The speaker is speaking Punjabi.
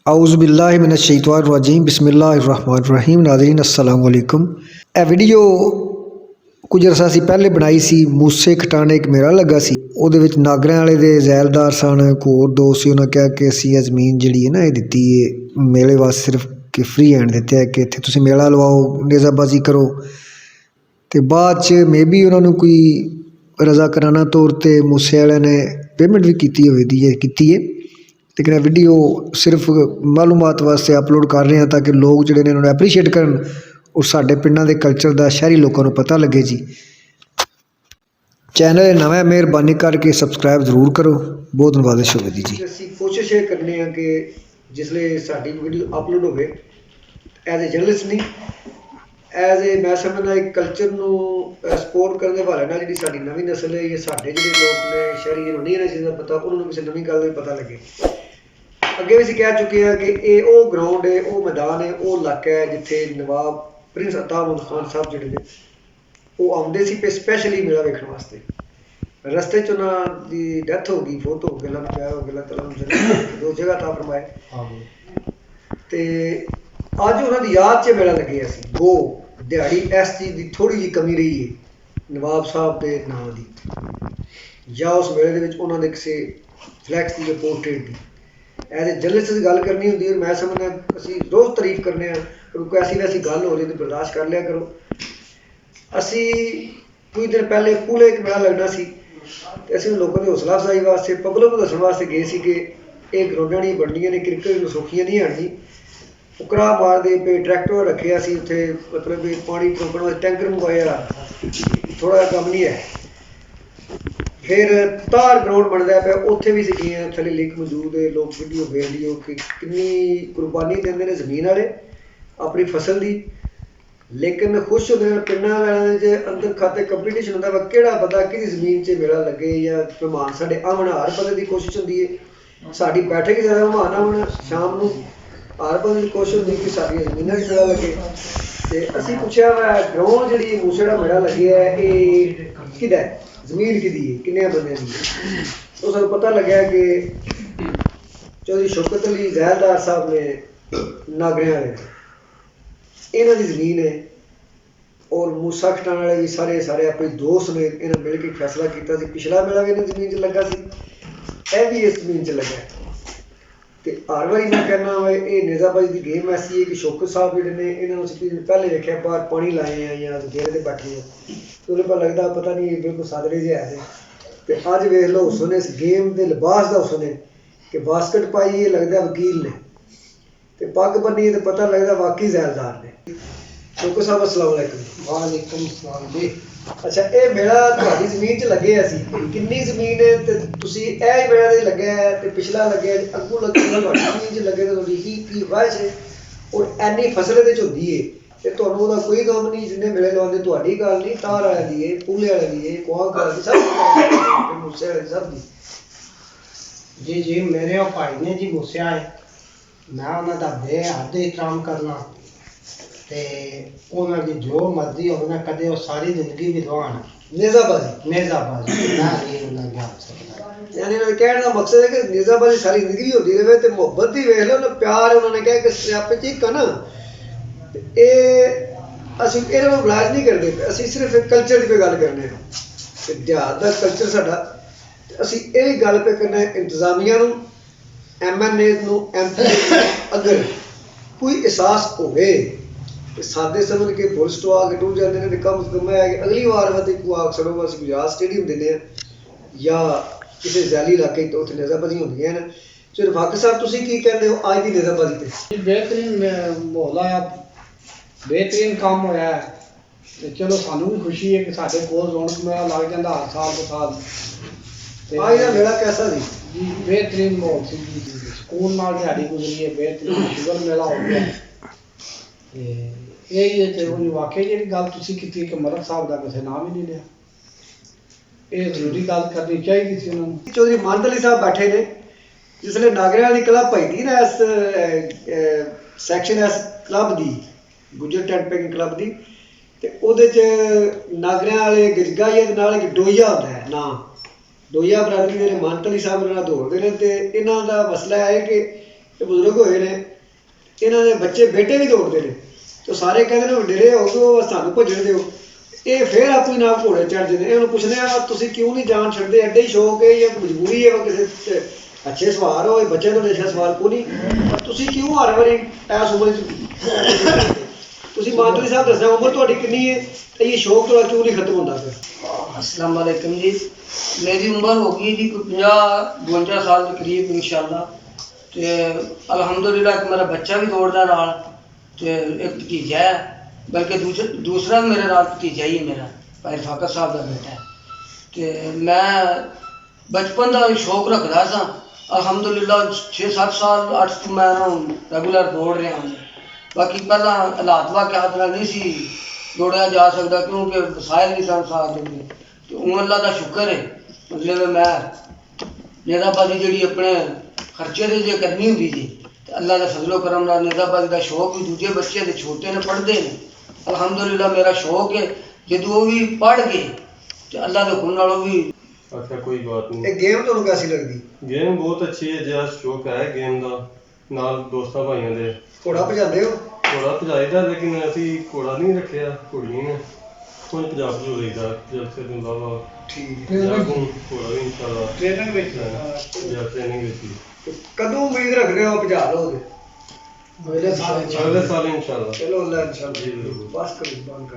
आउज़ुबिल्लाहिमिनश्शैतानिर्रजीम बिस्मिल्लाहिर्रहमानिर्रहीम नाज़रीन अस्सलाम वालेकुम। ਇਹ ਵੀਡੀਓ ਕੁਝ ਅਰਸਾ ਅਸੀਂ ਪਹਿਲੇ ਬਣਾਈ ਸੀ। ਮੂਸੇ ਖਟਾਣੇ ਇੱਕ ਮੇਲਾ ਲੱਗਾ ਸੀ, ਉਹਦੇ ਵਿੱਚ ਨਾਗਰਿਆਂ ਵਾਲੇ ਦੇ ਜ਼ੈਲਦਾਰ ਸਨ, ਹੋਰ ਦੋ ਸੀ। ਉਹਨਾਂ ਕਿਹਾ ਕਿ ਅਸੀਂ ਇਹ ਜ਼ਮੀਨ ਜਿਹੜੀ ਹੈ ਨਾ ਇਹ ਦਿੱਤੀ ਹੈ ਮੇਲੇ ਵਾਸਤੇ, ਸਿਰਫ ਕਿ ਫ੍ਰੀ ਹੈਂਡ ਦਿੱਤੇ ਹੈ ਕਿ ਇੱਥੇ ਤੁਸੀਂ ਮੇਲਾ ਲਵਾਓ, ਨੇਜ਼ਾਬਾਜ਼ੀ ਕਰੋ। ਅਤੇ ਬਾਅਦ 'ਚ ਮੇਬੀ ਉਹਨਾਂ ਨੂੰ ਕੋਈ ਰਜ਼ਾਕਾਰਾਨਾ ਤੌਰ 'ਤੇ ਮੂਸੇ ਵਾਲਿਆਂ ਨੇ ਪੇਮੈਂਟ ਵੀ ਕੀਤੀ ਹੋਈ ਦੀ ਹੈ, ਕੀਤੀ ਹੈ। ਲੇਕਿਨ ਇਹ ਵੀਡੀਓ ਸਿਰਫ ਮਾਲੂਮਾਤ ਵਾਸਤੇ ਅਪਲੋਡ ਕਰ ਰਹੇ ਹਾਂ ਤਾਂ ਕਿ ਲੋਕ ਜਿਹੜੇ ਨੇ ਉਹਨਾਂ ਨੂੰ ਐਪਰੀਸ਼ੀਏਟ ਕਰਨ ਔਰ ਸਾਡੇ ਪਿੰਡਾਂ ਦੇ ਕਲਚਰ ਦਾ ਸ਼ਹਿਰੀ ਲੋਕਾਂ ਨੂੰ ਪਤਾ ਲੱਗੇ ਜੀ। ਚੈਨਲ ਨਵਾਂ, ਮਿਹਰਬਾਨੀ ਕਰਕੇ ਸਬਸਕ੍ਰਾਈਬ ਜ਼ਰੂਰ ਕਰੋ। ਬਹੁਤ ਨਵਾਜ਼ਿਸ਼ ਹੋਵੇਗੀ ਜੀ। ਅਸੀਂ ਕੋਸ਼ਿਸ਼ ਇਹ ਕਰਨੇ ਆ ਕਿ ਜਿਸਲੇ ਸਾਡੀ ਵੀਡੀਓ ਅਪਲੋਡ ਹੋਵੇ ਐਜ਼ ਏ ਜਰਨਲਿਸਟ ਨਹੀਂ, ਐਜ਼ ਏ ਮੈਂ ਸਮਝਦਾ ਇੱਕ ਕਲਚਰ ਨੂੰ ਸਪੋਰਟ ਕਰਨ ਦੇ ਹਵਾਲੇ ਨਾਲ ਜਿਹੜੀ ਸਾਡੀ ਨਵੀਂ ਨਸਲ ਹੈ ਜਾਂ ਸਾਡੇ ਜਿਹੜੇ ਲੋਕ ਨੇ ਸ਼ਹਿਰੀ ਜਿਹਨੂੰ ਨਹੀਂ ਇਹਨਾਂ ਚੀਜ਼ਾਂ ਦਾ ਪਤਾ, ਉਹਨਾਂ ਨੂੰ ਕਿਸੇ ਨਵੀਂ ਗੱਲ ਦਾ ਵੀ ਪਤਾ ਲੱਗੇ। ਅੱਗੇ ਵੀ ਅਸੀਂ ਕਹਿ ਚੁੱਕੇ ਹਾਂ ਕਿ ਇਹ ਉਹ ਗਰਾਊਂਡ ਹੈ, ਉਹ ਮੈਦਾਨ ਹੈ, ਉਹ ਇਲਾਕਾ ਹੈ ਜਿੱਥੇ ਨਵਾਬ ਪ੍ਰਿੰਸ ਅਤਾ ਮੁਹੰਮਦ ਖਾਨ ਸਾਹਿਬ ਜਿਹੜੇ ਨੇ ਉਹ ਆਉਂਦੇ ਸੀ ਸਪੈਸ਼ਲੀ ਮੇਲਾ ਵੇਖਣ ਵਾਸਤੇ। ਰਸਤੇ 'ਚ ਉਹਨਾਂ ਦੀ ਡੈਥ ਹੋ ਗਈ, ਫੋਟੋ ਹੋ ਗਿਆ, ਅੱਲਾਹ ਨੂੰ ਪਿਆਰ ਹੋ ਗਿਆ, ਅੱਲਾਹ ਤਾਲਾ ਨੂੰ ਦੋ ਜਗ੍ਹਾ ਤਾਂ ਫਰਮਾਏ। ਅਤੇ ਅੱਜ ਉਹਨਾਂ ਦੀ ਯਾਦ 'ਚ ਮੇਲਾ ਲੱਗਿਆ ਸੀ। ਗੋ ਦਿਹਾੜੀ ਇਸ ਚੀਜ਼ ਦੀ ਥੋੜ੍ਹੀ ਜਿਹੀ ਕਮੀ ਰਹੀ ਹੈ ਨਵਾਬ ਸਾਹਿਬ ਦੇ ਨਾਂ ਦੀ, ਜਾਂ ਉਸ ਮੇਲੇ ਦੇ ਵਿੱਚ ਉਹਨਾਂ ਦੇ ਕਿਸੇ ਫਲੈਕਸ ਦੀ ਜਾਂ portrait the. As a journalist ਦੀ ਗੱਲ ਕਰਨੀ ਹੁੰਦੀ ਹੈ, ਮੈਂ ਸਮਝਦਾ ਅਸੀਂ ਰੋਜ਼ ਤਾਰੀਫ ਕਰਨੇ ਹਾਂ, ਕਿਉਂਕਿ ਐਸੀ ਵੈਸੀ ਗੱਲ ਹੋ ਰਹੀ ਤਾਂ ਬਰਦਾਸ਼ਤ ਕਰ ਲਿਆ ਕਰੋ। ਅਸੀਂ ਕੁਝ ਦਿਨ ਪਹਿਲੇ ਪੂਲੇ ਇੱਕ ਮੇਲਾ ਲੱਗਣਾ ਸੀ ਅਤੇ ਅਸੀਂ ਲੋਕਾਂ ਦੀ ਹੌਸਲਾ ਅਫਜ਼ਾਈ ਵਾਸਤੇ, ਪਬਲਿਕ ਨੂੰ ਦੱਸਣ ਵਾਸਤੇ ਗਏ ਸੀ ਕਿ ਇਹ ਗਰਾਊਂਡਾਂ ਨਹੀਂ ਬਣਨੀਆਂ ਨੇ, ਕ੍ਰਿਕਟ ਨੂੰ ਸੌਖੀਆਂ ਨਹੀਂ ਆਉਣੀ। ਫੁਕਰਾ ਮਾਰਦੇ ਪਏ, ਟਰੈਕਟਰ ਰੱਖਿਆ ਸੀ ਉੱਥੇ, ਮਤਲਬ ਵੀ ਪਾਣੀ ਟੋਕਣ ਵਾਸਤੇ ਟੈਂਕਰ ਮੰਗਵਾਇਆ, ਥੋੜ੍ਹਾ ਜਿਹਾ ਕੰਮ ਨਹੀਂ ਹੈ। ਫਿਰ ਤਾਰ ਗਰਾਊਂਡ ਬਣਦਾ ਪਿਆ, ਉੱਥੇ ਵੀ ਸਿੱਖੀਆਂ, ਥੱਲੇ ਲਿੰਕ ਮੌਜੂਦ ਹੈ, ਲੋਕ ਵੀਡੀਓ ਵੇਖ ਲਿਓ ਕਿ ਕਿੰਨੀ ਕੁਰਬਾਨੀ ਦਿੰਦੇ ਨੇ ਜ਼ਮੀਨ ਵਾਲੇ ਆਪਣੀ ਫਸਲ ਦੀ। ਲੇਕਿਨ ਖੁਸ਼ ਹੁੰਦੇ ਨੇ ਪਿੰਡਾਂ ਵਾਲਿਆਂ ਦੇ ਅੰਦਰ ਖਾਤੇ ਕੰਪੀਟੀਸ਼ਨ ਹੁੰਦਾ ਵਾ, ਕਿਹੜਾ ਬੰਦਾ ਕਿਹਦੀ ਜ਼ਮੀਨ 'ਚ ਮੇਲਾ ਲੱਗੇ ਜਾਂ ਮਹਿਮਾਨ ਸਾਡੇ ਆਉਣ, ਹਰ ਬੰਦੇ ਦੀ ਕੋਸ਼ਿਸ਼ ਹੁੰਦੀ ਹੈ ਸਾਡੀ ਬੈਠਕ ਹੀ ਜ਼ਿਆਦਾ ਮਹਿਮਾਨ ਆਉਣ। ਸ਼ਾਮ ਨੂੰ ਹਰ ਬੰਦੇ ਦੀ ਕੋਸ਼ਿਸ਼ ਹੁੰਦੀ ਕਿ ਸਾਡੀਆਂ ਜ਼ਮੀਨਾਂ 'ਚ ਮੇਲਾ ਲੱਗੇ। ਅਤੇ ਅਸੀਂ ਪੁੱਛਿਆ ਵਾ ਗਰਾਊਂਡ ਜਿਹੜੀ ਮੂਸੇ ਦਾ ਮੇਲਾ ਲੱਗਿਆ ਇਹ ਕਿਹਦਾ, ਜ਼ਮੀਨ ਕਿਹਦੀ ਹੈ, ਕਿੰਨੇ ਬੰਦਿਆਂ ਦੀ ਹੈ। ਉਹ ਸਾਨੂੰ ਪਤਾ ਲੱਗਿਆ ਕਿ ਚੌਧਰੀ ਸ਼ੌਕਤ ਅਲੀ ਜ਼ੈਲਦਾਰ ਸਾਹਿਬ ਨੇ ਨਾਗਰਿਆਂ ਵਾਲੇ, ਇਹਨਾਂ ਦੀ ਜ਼ਮੀਨ ਹੈ। ਔਰ ਮੂਸਾ ਖਟਾਣ ਵਾਲੇ ਵੀ ਸਾਰੇ ਆਪਣੇ ਦੋਸਤ ਨੇ, ਇਹਨਾਂ ਮਿਲ ਕੇ ਫੈਸਲਾ ਕੀਤਾ ਸੀ। ਪਿਛਲਾ ਮੇਲਾ ਵੀ ਇਹਨਾਂ ਜ਼ਮੀਨ 'ਚ ਲੱਗਾ ਸੀ, ਇਹ ਵੀ ਇਸ ਜ਼ਮੀਨ 'ਚ ਲੱਗਾ। ਅਤੇ ਹਰ ਵਾਰੀ ਮੈਂ ਕਹਿੰਦਾ ਵਾ ਇਹ ਨੇਜ਼ਾਬਾਜ਼ੀ ਦੀ ਗੇਮ ਐਸੀ ਹੈ ਕਿ ਸ਼ੌਕਤ ਸਾਹਿਬ ਜਿਹੜੇ ਨੇ ਇਹਨਾਂ ਨੂੰ ਅਸੀਂ ਪਹਿਲੇ ਵੇਖਿਆ ਬਾਹਰ ਪਾਣੀ ਲਾਏ ਆ ਜਾਂ ਡੇਰੇ 'ਤੇ ਬੈਠੇ ਆ, ਅਤੇ ਉਹਦੇ ਪਰ ਲੱਗਦਾ ਪਤਾ ਨਹੀਂ ਬਿਲਕੁਲ ਸਾਦਰੇ ਜਿਹੇ ਹੈ। ਅਤੇ ਅੱਜ ਵੇਖ ਲਓ ਹੁਸਨ ਇਸ ਗੇਮ ਦੇ ਲਿਬਾਸ ਦਾ ਹੁਸਨ ਹੈ ਕਿ ਬਾਸਕਟ ਪਾਈ, ਇਹ ਲੱਗਦਾ ਵਕੀਲ ਨੇ, ਅਤੇ ਪੱਗ ਬੰਨੀ ਤਾਂ ਪਤਾ ਲੱਗਦਾ ਵਾਕਈ ਜ਼ੈਲਦਾਰ ਨੇ। ਸ਼ੌਕਤ ਸਾਹਿਬ अस्सलाम वालेकुम। वालेकुम सलाम जी। ਅੱਛਾ, ਇਹ ਮੇਲਾ ਤੁਹਾਡੀ ਜ਼ਮੀਨ 'ਚ ਲੱਗਿਆ ਸੀ, ਕਿੰਨੀ ਜ਼ਮੀਨ ਹੈ ਅਤੇ ਤੁਸੀਂ ਇਹ ਹੀ ਮੇਲਾ 'ਤੇ ਲੱਗਿਆ ਹੈ ਅਤੇ ਪਿਛਲਾ ਲੱਗਿਆ ਅੱਗੋਂ ਲੱਗੇਗਾ ਤੁਹਾਡੀ ਜ਼ਮੀਨ 'ਚ ਲੱਗੇ ਤਾਂ ਤੁਹਾਡੀ ਕੀ ਖਵਾਹਿਸ਼ ਹੈ। ਔਰ ਇੰਨੀ ਫਸਲ ਇਹਦੇ 'ਚ ਹੁੰਦੀ ਹੈ ਅਤੇ ਤੁਹਾਨੂੰ ਉਹਦਾ ਕੋਈ ਗਮ ਨਹੀਂ। ਜਿੰਨੇ ਮੇਲੇ ਲਵਾਉਂਦੇ ਤੁਹਾਡੀ ਗੱਲ ਨਹੀਂ, ਤਾਰ ਵਾਲਿਆਂ ਦੀ ਹੈ, ਪੂਲੇ ਵਾਲਿਆਂ ਦੀ ਹੈ, ਕੁਆਂਕ ਵਾਲਿਆਂ ਦੀ, ਸਭ ਮੂਸੇ ਵਾਲੇ ਸਭ ਦੀ। जी जी मेरे वो भाई ने जी मूसिया है, मैं उन्होंने बेहद एहतराम करना, ते उन्होंने जो मर्जी होवे कदे वो सारी जिंदगी विद्वान नेज़ाबाजी नेज़ाबाजी मैं नहीं उन्हें जान सकता। यानी उन्होंने कहने का मकसद है कि नेज़ाबाजी सारी जिंदगी होती रहे। तो मुहब्बत ही वेख लो ना, प्यार उन्होंने कहा कि सियापे च एक ना, ये ਅਸੀਂ ਇਹਨਾਂ ਨੂੰ ਬਲਾਜ ਨਹੀਂ ਕਰਦੇ ਪਏ, ਅਸੀਂ ਸਿਰਫ ਇੱਕ ਕਲਚਰ ਦੀ ਕੋਈ ਗੱਲ ਕਰਨੇ ਹਾਂ ਕਿ ਦਿਹਾਤ ਦਾ ਕਲਚਰ ਸਾਡਾ। ਅਸੀਂ ਇਹ ਵੀ ਗੱਲ ਪੇ ਕਰਨਾ ਇੰਤਜ਼ਾਮੀਆ ਨੂੰ, MNA ਨੂੰ, MP ਨੂੰ, ਅਗਰ ਕੋਈ ਅਹਿਸਾਸ ਹੋਵੇ ਕਿ ਸਾਡੇ ਸਮਝ ਕੇ ਪੁਲਿਸ ਤੋਂ ਆ ਕੇ ਟੁੱਟ ਜਾਂਦੇ ਨੇ, ਕਮ ਸੇ ਕਮ ਹੈ ਕਿ ਅਗਲੀ ਵਾਰ ਵਾਸਤੇ ਕੋਈ ਆਖ ਛੜੋ ਅਸੀਂ ਗੁਜਰਾਤ ਸਟੇਡੀਅਮ ਦਿੰਦੇ ਹਾਂ ਜਾਂ ਕਿਸੇ ਜ਼ੈਲੀ ਇਲਾਕੇ ਤੋਂ ਉੱਥੇ ਨੇਜ਼ਾਬਾਜ਼ੀ ਹੁੰਦੀਆਂ ਨੇ। ਚਲੋ ਫਾਕ ਸਾਹਿਬ ਤੁਸੀਂ ਕੀ ਕਹਿੰਦੇ ਹੋ ਅੱਜ ਦੀ ਨੇਜ਼ਾਬਾਜ਼ੀ 'ਤੇ? बेहतरीन माहौल आया, बेहतरीन काम होया है, ते चलो सानू भी खुशी है कि साढ़े कोल रौनक मेला लग जाता हर साल तो साल। आज का मेला कैसा सी? जी बेहतरीन माहौल सी जी, सुकून नाल दिहाड़ी गुजरी है, बेहतरीन शुगर मेला हो गया। यही है कि वो वाकई जी गल तुसीं कीती कि मलक साहब का किसी नाम ही नहीं लिया, ये जरूरी गल करनी चाहिए थी उन्होंने। चौधरी मोहम्मद अली साहब बैठे ने, जिसले नागरिया वाली क्लब पाई थी ना, इस सैक्शन इस क्लब की गुजर टेंट पेकिंग क्लब की, तो वो नागरिया वाले गजगाई के नाल एक डोइया होता है ना, डोइया बरादरी के मोहम्मद अली साहब दौड़ते हैं। तो इन्हों का मसला है कि ਇਹ ਬਜ਼ੁਰਗ ਹੋਏ ਨੇ, ਇਹਨਾਂ ਦੇ ਬੱਚੇ ਬੇਟੇ ਵੀ ਦੌੜਦੇ ਨੇ, ਤੇ ਸਾਰੇ ਕਹਿੰਦੇ ਨੇ ਵੱਡੇਰੇ ਹੋ ਗਏ ਉਹ ਸਾਨੂੰ ਭੱਜਣ ਦਿਓ। ਇਹ ਫਿਰ ਆਪਣੀ ਨਾਲ ਘੋੜੇ ਚੜ੍ਹ ਜਾਂਦੇ ਨੇ। ਇਹਨੂੰ ਪੁੱਛਦੇ ਆ ਤੁਸੀਂ ਕਿਉਂ ਨਹੀਂ ਜਾਨ ਛੱਡਦੇ, ਐਡੇ ਹੀ ਸ਼ੌਕ ਹੈ ਜਾਂ ਮਜਬੂਰੀ ਹੈ, ਕਿਸੇ ਅੱਛੇ ਸਵਾਰ ਹੋ, ਬੱਚੇ ਤੋਂ ਅੱਛਾ ਸਵਾਲ ਕੋਈ ਨਹੀਂ, ਪਰ ਤੁਸੀਂ ਕਿਉਂ ਹਰ ਵਾਰੀ ਇਸ ਉਮਰ 'ਚ ਤੁਸੀਂ ਮਾਤਰੀ ਸਾਹਿਬ ਦੱਸਣਾ ਉਮਰ ਤੁਹਾਡੀ ਕਿੰਨੀ ਹੈ ਤੇ ਇਹ ਸ਼ੌਕ ਤੁਹਾਡਾ ਕਿਉਂ ਨਹੀਂ ਖਤਮ ਹੁੰਦਾ ਫਿਰ? अस्सलाम वालेकुम जी, मेरी उम्र होगी जी 50-52 साल के करीब इंशाल्लाह। ते अल्हम्दुलिल्लाह एक मेरा बच्चा भी दौड़दा नाल, ते एक भतीजा है, बल्कि दूसरा मेरे नाल भतीजा ही है मेरा, भाई फाकत साहब का बेटा है। ते मैं बचपन का शौक रखदा सा, अल्हम्दुलिल्लाह 6-7 साल 8 तो मैं रेगुलर दौड़ रहा हूँ। बाकी पहला हालात वाक़यात नाल नहीं सी दौड़िया जा सकता, क्योंकि वसाइल नहीं सन साथ देंगे। तो हूँ अल्लाह का शुक्र है, मतलब मैं नेज़ाबाजी जी अपने खर्चे से जो करनी होंगी जी, तो अल्लाह का फजलो करम नाल नेज़ाबाजी का शौक भी दूजे बच्चे तो छोटे ने पढ़ते हैं, अल्हम्दुलिल्लाह मेरा शौक है जो वो भी पढ़ गए तो अल्लाह के हुक्म नाल भी। अच्छा कोई बात नहीं। ਇਹ ਗੇਮ ਤੁਹਾਨੂੰ कैसी लगदी? गेम बहुत अच्छी है, जरा शौक है गेम का नाल दोस्तां भाइयों दे। ਘੋੜਾ ਭਜਾਉਂਦੇ ਹੋ? घोड़ा भजाईदा, लेकिन असी घोड़ा नहीं रखिया, घोड़ी ने ਹੁਣ ਪੰਜਾਬ ਜੋ ਰਹੀਦਾ ਜਦ ਸੇ ਦਿਨ ਬਾਬਾ ਠੀਕ ਜਾਗੂ ਘੋੜਾ ਵੀ ਇਨਸ਼ਾਅੱਲਾ ਟ੍ਰੇਨਿੰਗ ਵਿੱਚ ਜਾਂ ਟ੍ਰੇਨਿੰਗ ਵਿੱਚ ਕਦੋਂ ਉਮੀਦ ਰੱਖਦੇ ਹੋ ਭਜਾ ਲਓਗੇ? अगले साल ਅਗਲੇ ਸਾਲ ਇਨਸ਼ਾਅੱਲਾ। ਚਲੋ ਅੱਲਾ ਇਨਸ਼ਾਅੱਲਾ ਜੀ ਬਿਲਕੁਲ। ਬਸ ਕਰੋ ਬੰਦ ਕਰ।